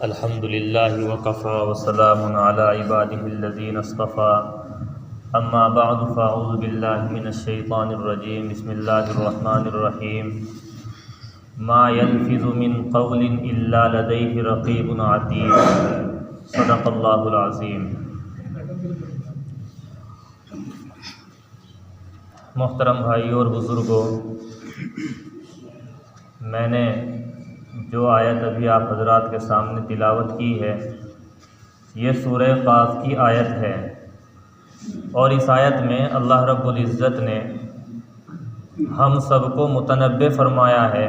الحمد للہ وکفی وسلام علی عباده الذین اصطفى اما بعد فاعوذ باللہ من الشیطان الرجیم بسم اللہ الرحمن الرحیم ما یلفظ من قول الا لدیہ رقیب عتید صدق اللہ العظیم۔ محترم بھائیوں اور بزرگوں، میں نے جو آیت ابھی آپ حضرات کے سامنے تلاوت کی ہے یہ سورہ قاف کی آیت ہے، اور اس آیت میں اللہ رب العزت نے ہم سب کو متنبہ فرمایا ہے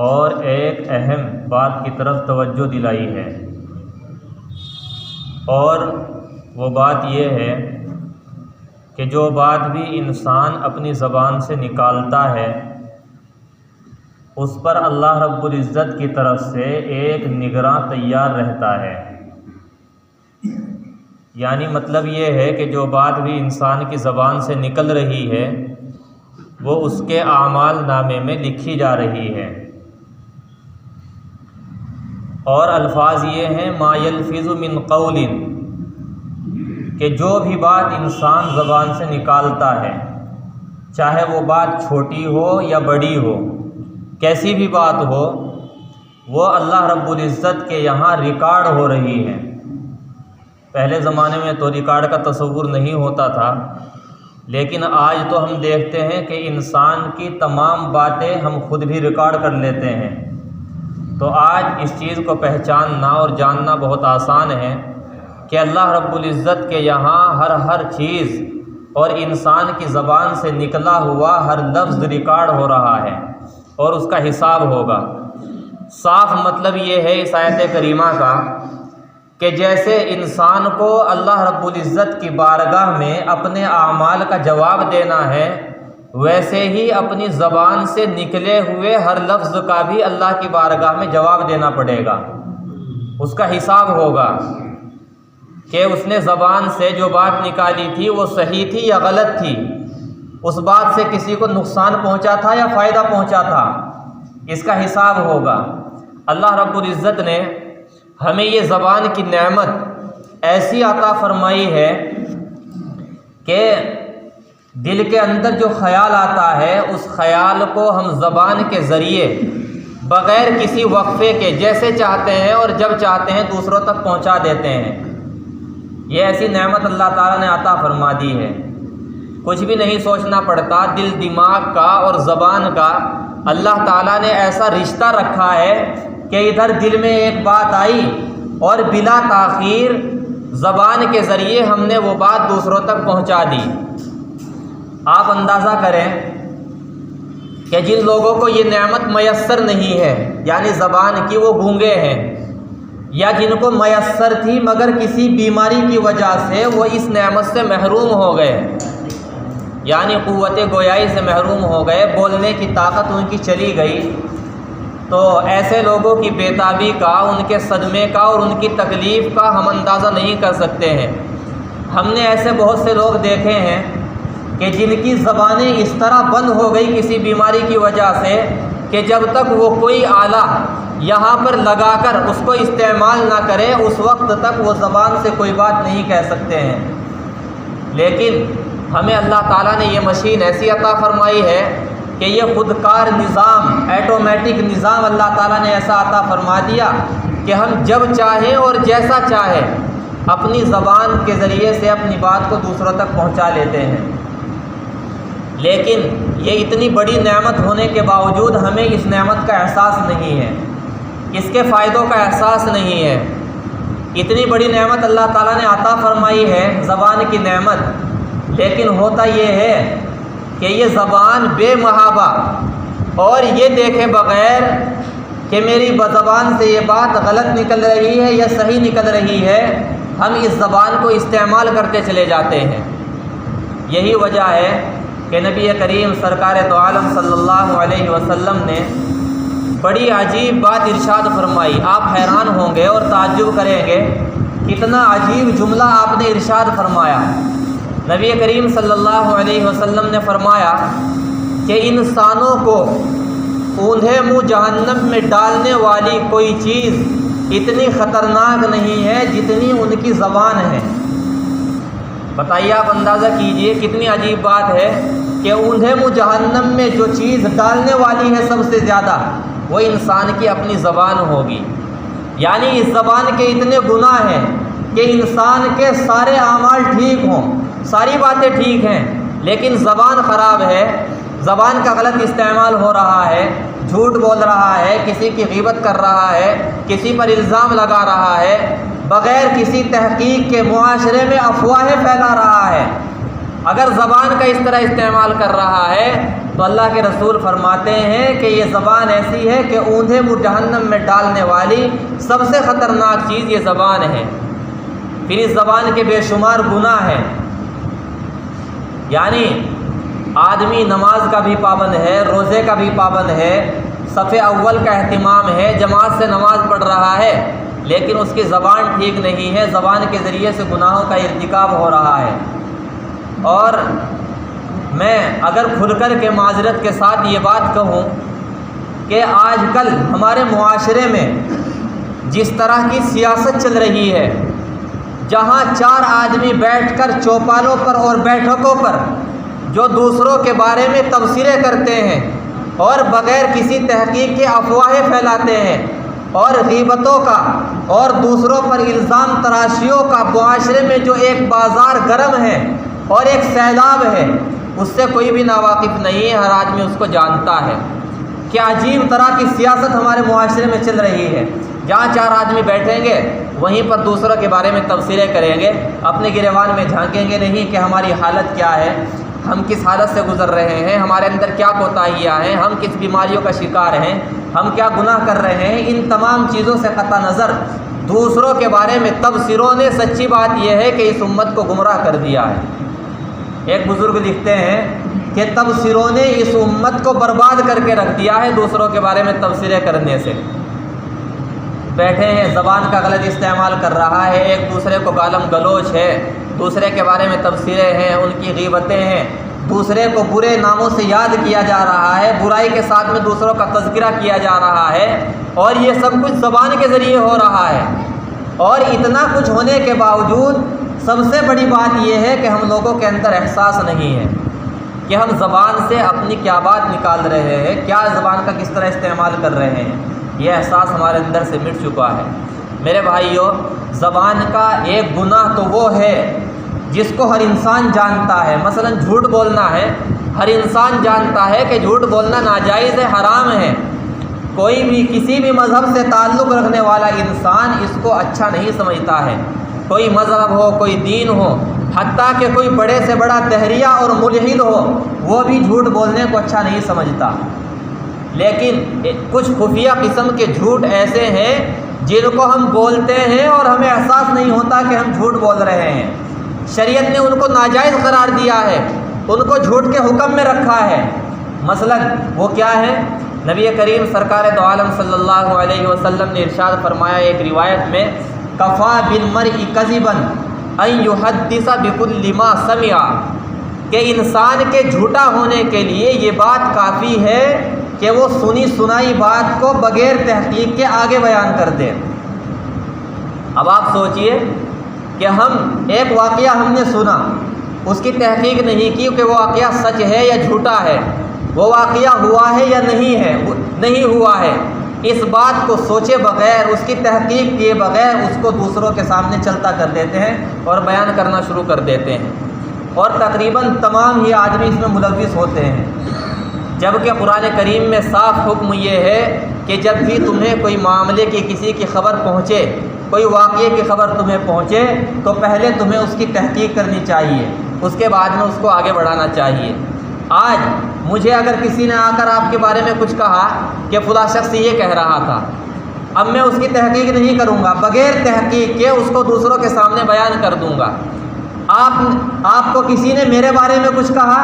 اور ایک اہم بات کی طرف توجہ دلائی ہے، اور وہ بات یہ ہے کہ جو بات بھی انسان اپنی زبان سے نکالتا ہے اس پر اللہ رب العزت کی طرف سے ایک نگراں تیار رہتا ہے۔ یعنی مطلب یہ ہے کہ جو بات بھی انسان کی زبان سے نکل رہی ہے وہ اس کے اعمال نامے میں لکھی جا رہی ہے، اور الفاظ یہ ہیں ما یلفظ من قول، کہ جو بھی بات انسان زبان سے نکالتا ہے، چاہے وہ بات چھوٹی ہو یا بڑی ہو، کیسی بھی بات ہو، وہ اللہ رب العزت کے یہاں ریکارڈ ہو رہی ہے۔ پہلے زمانے میں تو ریکارڈ کا تصور نہیں ہوتا تھا، لیکن آج تو ہم دیکھتے ہیں کہ انسان کی تمام باتیں ہم خود بھی ریکارڈ کر لیتے ہیں۔ تو آج اس چیز کو پہچاننا اور جاننا بہت آسان ہے کہ اللہ رب العزت کے یہاں ہر چیز اور انسان کی زبان سے نکلا ہوا ہر لفظ ریکارڈ ہو رہا ہے اور اس کا حساب ہوگا۔ صاف مطلب یہ ہے اس آیت کریمہ کا کہ جیسے انسان کو اللہ رب العزت کی بارگاہ میں اپنے اعمال کا جواب دینا ہے، ویسے ہی اپنی زبان سے نکلے ہوئے ہر لفظ کا بھی اللہ کی بارگاہ میں جواب دینا پڑے گا، اس کا حساب ہوگا کہ اس نے زبان سے جو بات نکالی تھی وہ صحیح تھی یا غلط تھی، اس بات سے کسی کو نقصان پہنچا تھا یا فائدہ پہنچا تھا، اس کا حساب ہوگا۔ اللہ رب العزت نے ہمیں یہ زبان کی نعمت ایسی عطا فرمائی ہے کہ دل کے اندر جو خیال آتا ہے اس خیال کو ہم زبان کے ذریعے بغیر کسی وقفے کے جیسے چاہتے ہیں اور جب چاہتے ہیں دوسروں تک پہنچا دیتے ہیں۔ یہ ایسی نعمت اللہ تعالیٰ نے عطا فرما دی ہے، کچھ بھی نہیں سوچنا پڑتا، دل دماغ کا اور زبان کا اللہ تعالیٰ نے ایسا رشتہ رکھا ہے کہ ادھر دل میں ایک بات آئی اور بلا تاخیر زبان کے ذریعے ہم نے وہ بات دوسروں تک پہنچا دی۔ آپ اندازہ کریں کہ جن لوگوں کو یہ نعمت میسر نہیں ہے، یعنی زبان کی، وہ گونگے ہیں، یا جن کو میسر تھی مگر کسی بیماری کی وجہ سے وہ اس نعمت سے محروم ہو گئے، یعنی قوت گویائی سے محروم ہو گئے، بولنے کی طاقت ان کی چلی گئی، تو ایسے لوگوں کی بےتابی کا، ان کے صدمے کا اور ان کی تکلیف کا ہم اندازہ نہیں کر سکتے ہیں۔ ہم نے ایسے بہت سے لوگ دیکھے ہیں کہ جن کی زبانیں اس طرح بند ہو گئی کسی بیماری کی وجہ سے کہ جب تک وہ کوئی آلہ یہاں پر لگا کر اس کو استعمال نہ کرے اس وقت تک وہ زبان سے کوئی بات نہیں کہہ سکتے ہیں۔ لیکن ہمیں اللہ تعالیٰ نے یہ مشین ایسی عطا فرمائی ہے کہ یہ خودکار نظام، ایٹومیٹک نظام اللہ تعالیٰ نے ایسا عطا فرما دیا کہ ہم جب چاہیں اور جیسا چاہیں اپنی زبان کے ذریعے سے اپنی بات کو دوسروں تک پہنچا لیتے ہیں۔ لیکن یہ اتنی بڑی نعمت ہونے کے باوجود ہمیں اس نعمت کا احساس نہیں ہے، اس کے فائدوں کا احساس نہیں ہے۔ اتنی بڑی نعمت اللہ تعالیٰ نے عطا فرمائی ہے، زبان کی نعمت، لیکن ہوتا یہ ہے کہ یہ زبان بے محابہ اور یہ دیکھے بغیر کہ میری زبان سے یہ بات غلط نکل رہی ہے یا صحیح نکل رہی ہے، ہم اس زبان کو استعمال کرتے چلے جاتے ہیں۔ یہی وجہ ہے کہ نبی کریم سرکار دو عالم صلی اللہ علیہ وسلم نے بڑی عجیب بات ارشاد فرمائی۔ آپ حیران ہوں گے اور تعجب کریں گے کتنا عجیب جملہ آپ نے ارشاد فرمایا۔ نبی کریم صلی اللہ علیہ وسلم نے فرمایا کہ انسانوں کو اوندھے منہ جہنم میں ڈالنے والی کوئی چیز اتنی خطرناک نہیں ہے جتنی ان کی زبان ہے۔ بتائیے، آپ اندازہ کیجئے کتنی عجیب بات ہے کہ اوندھے منہ جہنم میں جو چیز ڈالنے والی ہے سب سے زیادہ، وہ انسان کی اپنی زبان ہوگی۔ یعنی اس زبان کے اتنے گناہ ہیں کہ انسان کے سارے اعمال ٹھیک ہوں، ساری باتیں ٹھیک ہیں، لیکن زبان خراب ہے، زبان کا غلط استعمال ہو رہا ہے، جھوٹ بول رہا ہے، کسی کی غیبت کر رہا ہے، کسی پر الزام لگا رہا ہے، بغیر کسی تحقیق کے معاشرے میں افواہیں پھیلا رہا ہے۔ اگر زبان کا اس طرح استعمال کر رہا ہے تو اللہ کے رسول فرماتے ہیں کہ یہ زبان ایسی ہے کہ اوندھے منہ جہنم میں ڈالنے والی سب سے خطرناک چیز یہ زبان ہے۔ پھر اس زبان کے بے شمار گناہ ہیں، یعنی آدمی نماز کا بھی پابند ہے، روزے کا بھی پابند ہے، صف اول کا اہتمام ہے، جماعت سے نماز پڑھ رہا ہے، لیکن اس کی زبان ٹھیک نہیں ہے، زبان کے ذریعے سے گناہوں کا ارتکاب ہو رہا ہے۔ اور میں اگر کھل کر کے معذرت کے ساتھ یہ بات کہوں کہ آج کل ہمارے معاشرے میں جس طرح کی سیاست چل رہی ہے، جہاں چار آدمی بیٹھ کر چوپالوں پر اور بیٹھکوں پر جو دوسروں کے بارے میں تبصرے کرتے ہیں اور بغیر کسی تحقیق کے افواہیں پھیلاتے ہیں اور غیبتوں کا اور دوسروں پر الزام تراشیوں کا معاشرے میں جو ایک بازار گرم ہے اور ایک سیلاب ہے، اس سے کوئی بھی ناواقف نہیں ہے، ہر آدمی اس کو جانتا ہے کہ عجیب طرح کی سیاست ہمارے معاشرے میں چل رہی ہے۔ جہاں چار آدمی بیٹھیں گے وہیں پر دوسروں کے بارے میں تبصرے کریں گے، اپنے گریبان میں جھانکیں گے نہیں کہ ہماری حالت کیا ہے، ہم کس حالت سے گزر رہے ہیں، ہمارے اندر کیا کوتاہیاں ہیں، ہم کس بیماریوں کا شکار ہیں، ہم کیا گناہ کر رہے ہیں۔ ان تمام چیزوں سے قطع نظر دوسروں کے بارے میں تبصروں نے سچی بات یہ ہے کہ اس امت کو گمراہ کر دیا ہے۔ ایک بزرگ لکھتے ہیں کہ تبصروں نے اس امت کو برباد کر کے رکھ دیا ہے دوسروں کے بارے میں تبصرے کرنے سے۔ بیٹھے ہیں، زبان کا غلط استعمال کر رہا ہے، ایک دوسرے کو گالم گلوچ ہے، دوسرے کے بارے میں تبصرے ہیں، ان کی غیبتیں ہیں، دوسرے کو برے ناموں سے یاد کیا جا رہا ہے، برائی کے ساتھ میں دوسروں کا تذکرہ کیا جا رہا ہے، اور یہ سب کچھ زبان کے ذریعے ہو رہا ہے۔ اور اتنا کچھ ہونے کے باوجود سب سے بڑی بات یہ ہے کہ ہم لوگوں کے اندر احساس نہیں ہے کہ ہم زبان سے اپنی کیا بات نکال رہے ہیں، کیا زبان کا کس طرح استعمال کر رہے ہیں۔ یہ احساس ہمارے اندر سے مٹ چکا ہے۔ میرے بھائیوں، زبان کا ایک گناہ تو وہ ہے جس کو ہر انسان جانتا ہے، مثلا جھوٹ بولنا ہے، ہر انسان جانتا ہے کہ جھوٹ بولنا ناجائز ہے، حرام ہے۔ کوئی بھی کسی بھی مذہب سے تعلق رکھنے والا انسان اس کو اچھا نہیں سمجھتا ہے، کوئی مذہب ہو، کوئی دین ہو، حتیٰ کہ کوئی بڑے سے بڑا دہریہ اور ملحد ہو، وہ بھی جھوٹ بولنے کو اچھا نہیں سمجھتا۔ لیکن کچھ خفیہ قسم کے جھوٹ ایسے ہیں جن کو ہم بولتے ہیں اور ہمیں احساس نہیں ہوتا کہ ہم جھوٹ بول رہے ہیں۔ شریعت نے ان کو ناجائز قرار دیا ہے، ان کو جھوٹ کے حکم میں رکھا ہے۔ مثلا وہ کیا ہے؟ نبی کریم سرکار دو عالم صلی اللہ علیہ وسلم نے ارشاد فرمایا ایک روایت میں، کفا بالمرء کذبا ان یحدث بکل ما سمع، کہ انسان کے جھوٹا ہونے کے لیے یہ بات کافی ہے کہ وہ سنی سنائی بات کو بغیر تحقیق کے آگے بیان کر دے۔ اب آپ سوچئے کہ ایک واقعہ ہم نے سنا، اس کی تحقیق نہیں کی کہ وہ واقعہ سچ ہے یا جھوٹا ہے، وہ واقعہ ہوا ہے یا نہیں ہوا ہے، اس بات کو سوچے بغیر، اس کی تحقیق کیے بغیر اس کو دوسروں کے سامنے چلتا کر دیتے ہیں اور بیان کرنا شروع کر دیتے ہیں، اور تقریباً تمام ہی آدمی اس میں ملوث ہوتے ہیں۔ جبکہ قرآن کریم میں صاف حکم یہ ہے کہ جب بھی تمہیں کوئی معاملے کی کسی کی خبر پہنچے، کوئی واقعے کی خبر تمہیں پہنچے، تو پہلے تمہیں اس کی تحقیق کرنی چاہیے، اس کے بعد میں اس کو آگے بڑھانا چاہیے۔ آج مجھے اگر کسی نے آ کر آپ کے بارے میں کچھ کہا کہ فلاں شخص یہ کہہ رہا تھا، اب میں اس کی تحقیق نہیں کروں گا، بغیر تحقیق کے اس کو دوسروں کے سامنے بیان کر دوں گا۔ آپ کو کسی نے میرے بارے میں کچھ کہا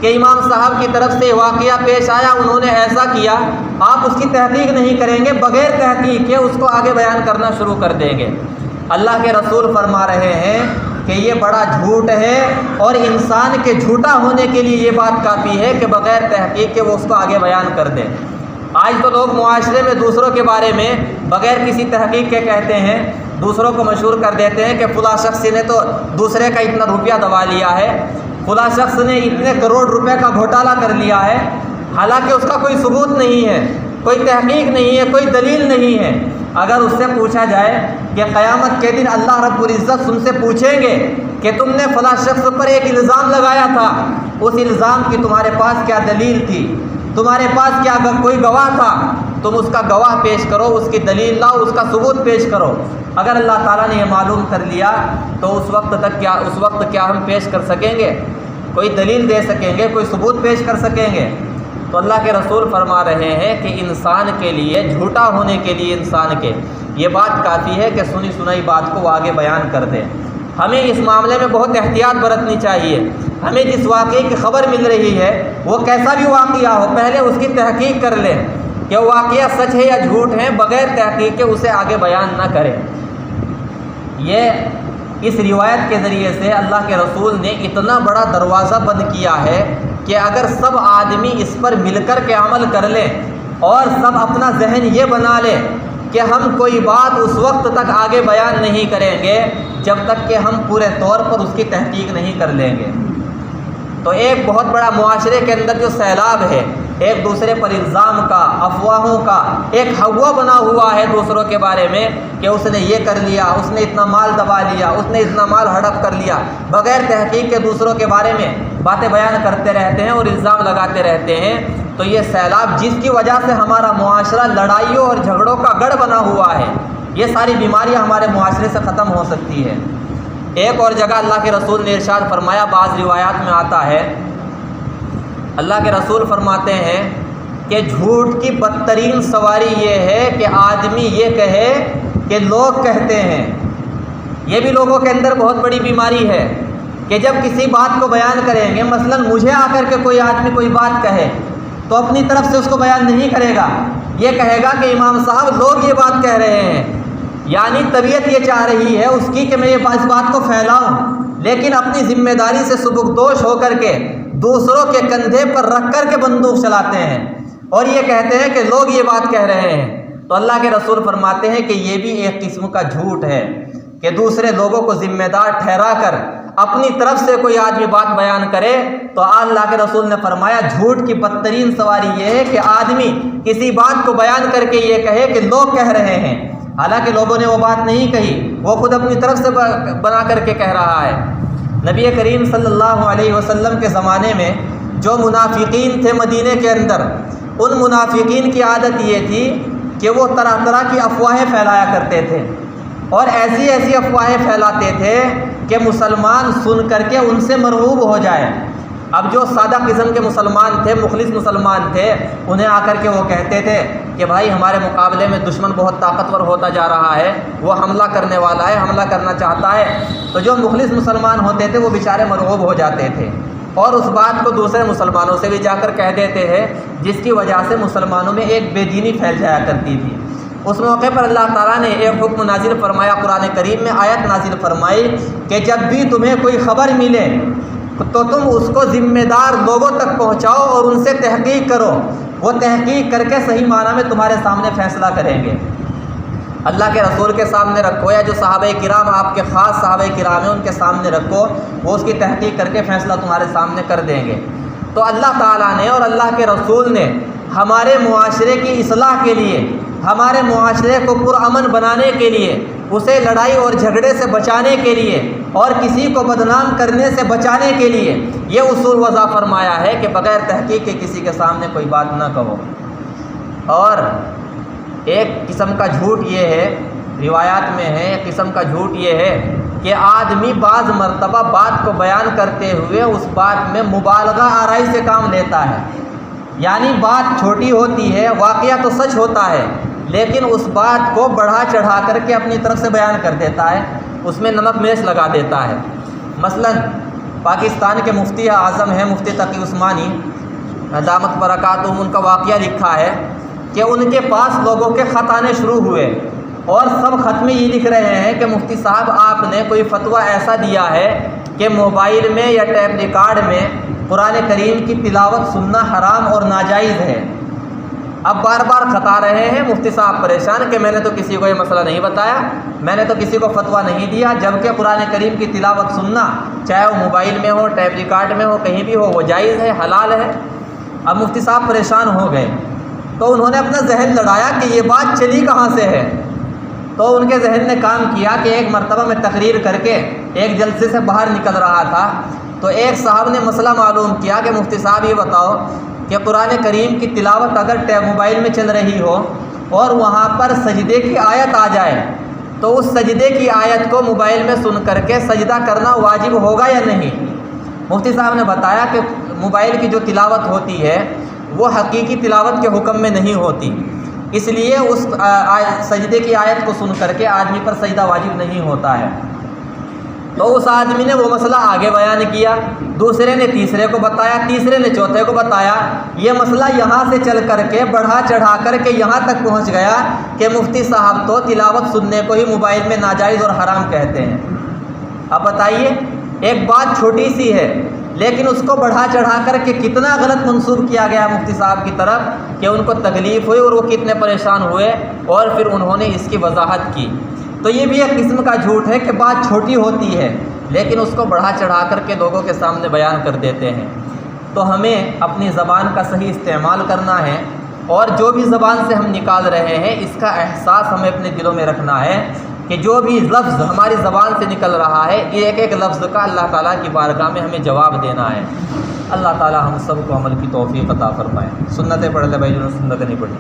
کہ امام صاحب کی طرف سے واقعہ پیش آیا، انہوں نے ایسا کیا، آپ اس کی تحقیق نہیں کریں گے، بغیر تحقیق کے اس کو آگے بیان کرنا شروع کر دیں گے۔ اللہ کے رسول فرما رہے ہیں کہ یہ بڑا جھوٹ ہے، اور انسان کے جھوٹا ہونے کے لیے یہ بات کافی ہے کہ بغیر تحقیق کے وہ اس کو آگے بیان کر دیں۔ آج تو لوگ معاشرے میں دوسروں کے بارے میں بغیر کسی تحقیق کے کہتے ہیں، دوسروں کو مشہور کر دیتے ہیں کہ فلاں شخص نے تو دوسرے کا اتنا روپیہ دبا لیا ہے، فلاں شخص نے اتنے کروڑ روپے کا گھوٹالہ کر لیا ہے، حالانکہ اس کا کوئی ثبوت نہیں ہے، کوئی تحقیق نہیں ہے، کوئی دلیل نہیں ہے۔ اگر اس سے پوچھا جائے کہ قیامت کے دن اللہ رب العزت تم سے پوچھیں گے کہ تم نے فلاں شخص پر ایک الزام لگایا تھا، اس الزام کی تمہارے پاس کیا دلیل تھی، تمہارے پاس کیا کوئی گواہ تھا، تم اس کا گواہ پیش کرو، اس کی دلیل لاؤ، اس کا ثبوت پیش کرو۔ اگر اللہ تعالیٰ نے یہ معلوم کر لیا تو اس وقت کیا ہم پیش کر سکیں گے، کوئی دلیل دے سکیں گے، کوئی ثبوت پیش کر سکیں گے؟ تو اللہ کے رسول فرما رہے ہیں کہ انسان کے لیے، جھوٹا ہونے کے لیے انسان کے یہ بات کافی ہے کہ سنی سنائی بات کو وہ آگے بیان کر دے۔ ہمیں اس معاملے میں بہت احتیاط برتنی چاہیے۔ ہمیں جس واقعے کی خبر مل رہی ہے وہ کیسا بھی واقعہ ہو، پہلے اس کی تحقیق کر لیں کہ واقعہ سچ ہے یا جھوٹ ہے، بغیر تحقیق کے اسے آگے بیان نہ کریں۔ یہ اس روایت کے ذریعے سے اللہ کے رسول نے اتنا بڑا دروازہ بند کیا ہے کہ اگر سب آدمی اس پر مل کر کے عمل کر لیں اور سب اپنا ذہن یہ بنا لیں کہ ہم کوئی بات اس وقت تک آگے بیان نہیں کریں گے جب تک کہ ہم پورے طور پر اس کی تحقیق نہیں کر لیں گے، تو ایک بہت بڑا معاشرے کے اندر جو سیلاب ہے ایک دوسرے پر الزام کا، افواہوں کا، ایک ہوا بنا ہوا ہے دوسروں کے بارے میں کہ اس نے یہ کر لیا، اس نے اتنا مال دبا لیا، اس نے اتنا مال ہڑپ کر لیا، بغیر تحقیق کے دوسروں کے بارے میں باتیں بیان کرتے رہتے ہیں اور الزام لگاتے رہتے ہیں۔ تو یہ سیلاب جس کی وجہ سے ہمارا معاشرہ لڑائیوں اور جھگڑوں کا گڑھ بنا ہوا ہے، یہ ساری بیماریاں ہمارے معاشرے سے ختم ہو سکتی ہے۔ ایک اور جگہ اللہ کے رسول نے ارشاد فرمایا، بعض روایات میں آتا ہے اللہ کے رسول فرماتے ہیں کہ جھوٹ کی بدترین سواری یہ ہے کہ آدمی یہ کہے کہ لوگ کہتے ہیں۔ یہ بھی لوگوں کے اندر بہت بڑی بیماری ہے کہ جب کسی بات کو بیان کریں گے، مثلا مجھے آ کر کے کوئی آدمی کوئی بات کہے تو اپنی طرف سے اس کو بیان نہیں کرے گا، یہ کہے گا کہ امام صاحب لوگ یہ بات کہہ رہے ہیں، یعنی طبیعت یہ چاہ رہی ہے اس کی کہ میں یہ اس بات کو پھیلاؤں، لیکن اپنی ذمہ داری سے سبکدوش ہو کر کے دوسروں کے کندھے پر رکھ کر کے بندوق چلاتے ہیں اور یہ کہتے ہیں کہ لوگ یہ بات کہہ رہے ہیں۔ تو اللہ کے رسول فرماتے ہیں کہ یہ بھی ایک قسم کا جھوٹ ہے کہ دوسرے لوگوں کو ذمہ دار ٹھہرا کر اپنی طرف سے کوئی آدمی بات بیان کرے، تو اللہ کے رسول نے فرمایا جھوٹ کی بدترین سواری یہ ہے کہ آدمی کسی بات کو بیان کر کے یہ کہے کہ لوگ کہہ رہے ہیں، حالانکہ لوگوں نے وہ بات نہیں کہی، وہ خود اپنی طرف سے بنا کر کے کہہ رہا ہے۔ نبی کریم صلی اللہ علیہ وسلم کے زمانے میں جو منافقین تھے مدینے کے اندر، ان منافقین کی عادت یہ تھی کہ وہ طرح طرح کی افواہیں پھیلایا کرتے تھے اور ایسی ایسی افواہیں پھیلاتے تھے کہ مسلمان سن کر کے ان سے مرعوب ہو جائے۔ اب جو سادہ قسم کے مسلمان تھے، مخلص مسلمان تھے، انہیں آ کر کے وہ کہتے تھے کہ بھائی ہمارے مقابلے میں دشمن بہت طاقتور ہوتا جا رہا ہے، وہ حملہ کرنے والا ہے، حملہ کرنا چاہتا ہے۔ تو جو مخلص مسلمان ہوتے تھے وہ بیچارے مرعوب ہو جاتے تھے اور اس بات کو دوسرے مسلمانوں سے بھی جا کر کہہ دیتے ہیں، جس کی وجہ سے مسلمانوں میں ایک بے دینی پھیل جایا کرتی تھی۔ اس موقع پر اللہ تعالیٰ نے ایک حکم نازل فرمایا، قرآن کریم میں آیت نازل فرمائی کہ جب بھی تمہیں کوئی خبر ملے تو تم اس کو ذمہ دار لوگوں تک پہنچاؤ اور ان سے تحقیق کرو، وہ تحقیق کر کے صحیح معنی میں تمہارے سامنے فیصلہ کریں گے۔ اللہ کے رسول کے سامنے رکھو یا جو صحابہ کرام آپ کے خاص صحابہ کرام ہیں ان کے سامنے رکھو، وہ اس کی تحقیق کر کے فیصلہ تمہارے سامنے کر دیں گے۔ تو اللہ تعالیٰ نے اور اللہ کے رسول نے ہمارے معاشرے کی اصلاح کے لیے، ہمارے معاشرے کو پرامن بنانے کے لیے، اسے لڑائی اور جھگڑے سے بچانے کے لیے اور کسی کو بدنام کرنے سے بچانے کے لیے یہ اصول وضع فرمایا ہے کہ بغیر تحقیق کے کسی کے سامنے کوئی بات نہ کہو۔ اور ایک قسم کا جھوٹ یہ ہے، روایات میں ہے، ایک قسم کا جھوٹ یہ ہے کہ آدمی بعض مرتبہ بات کو بیان کرتے ہوئے اس بات میں مبالغہ آرائی سے کام لیتا ہے، یعنی بات چھوٹی ہوتی ہے، واقعہ تو سچ ہوتا ہے، لیکن اس بات کو بڑھا چڑھا کر کے اپنی طرف سے بیان کر دیتا ہے، اس میں نمک مرچ لگا دیتا ہے۔ مثلا پاکستان کے مفتی اعظم ہیں مفتی تقی عثمانی دامت برکاتہم، ان کا واقعہ لکھا ہے کہ ان کے پاس لوگوں کے خط آنے شروع ہوئے اور سب خط میں یہ لکھ رہے ہیں کہ مفتی صاحب آپ نے کوئی فتویٰ ایسا دیا ہے کہ موبائل میں یا ٹیپ ریکارڈ میں قرآن کریم کی تلاوت سننا حرام اور ناجائز ہے۔ اب بار بار خطا رہے ہیں، مفتی صاحب پریشان کہ میں نے تو کسی کو یہ مسئلہ نہیں بتایا، میں نے تو کسی کو فتویٰ نہیں دیا، جبکہ قرآن کریم کی تلاوت سننا چاہے وہ موبائل میں ہو، ٹیپ ریکارڈ میں ہو، کہیں بھی ہو، وہ جائز ہے، حلال ہے۔ اب مفتی صاحب پریشان ہو گئے، تو انہوں نے اپنا ذہن لڑایا کہ یہ بات چلی کہاں سے ہے۔ تو ان کے ذہن نے کام کیا کہ ایک مرتبہ میں تقریر کر کے ایک جلسے سے باہر نکل رہا تھا، تو ایک صاحب نے مسئلہ معلوم کیا کہ مفتی صاحب یہ بتاؤ کہ قرآن کریم کی تلاوت اگر موبائل میں چل رہی ہو اور وہاں پر سجدے کی آیت آ جائے تو اس سجدے کی آیت کو موبائل میں سن کر کے سجدہ کرنا واجب ہوگا یا نہیں؟ مفتی صاحب نے بتایا کہ موبائل کی جو تلاوت ہوتی ہے وہ حقیقی تلاوت کے حکم میں نہیں ہوتی، اس لیے اس سجدے کی آیت کو سن کر کے آدمی پر سجدہ واجب نہیں ہوتا ہے۔ تو اس آدمی نے وہ مسئلہ آگے بیان کیا، دوسرے نے تیسرے کو بتایا، تیسرے نے چوتھے کو بتایا، یہ مسئلہ یہاں سے چل کر کے بڑھا چڑھا کر کے یہاں تک پہنچ گیا کہ مفتی صاحب تو تلاوت سننے کو ہی موبائل میں ناجائز اور حرام کہتے ہیں۔ اب بتائیے، ایک بات چھوٹی سی ہے لیکن اس کو بڑھا چڑھا کر کے کتنا غلط منسوب کیا گیا مفتی صاحب کی طرف کہ ان کو تکلیف ہوئی اور وہ کتنے پریشان ہوئے، اور پھر انہوں نے اس کی وضاحت کی۔ تو یہ بھی ایک قسم کا جھوٹ ہے کہ بات چھوٹی ہوتی ہے لیکن اس کو بڑھا چڑھا کر کے لوگوں کے سامنے بیان کر دیتے ہیں۔ تو ہمیں اپنی زبان کا صحیح استعمال کرنا ہے، اور جو بھی زبان سے ہم نکال رہے ہیں اس کا احساس ہمیں اپنے دلوں میں رکھنا ہے کہ جو بھی لفظ ہماری زبان سے نکل رہا ہے ایک ایک لفظ کا اللہ تعالیٰ کی بارگاہ میں ہمیں جواب دینا ہے۔ اللہ تعالیٰ ہم سب کو عمل کی توفیق عطا فرمائے۔ سنتیں پڑھ لے بھائی، جو سنتیں نہیں پڑھی۔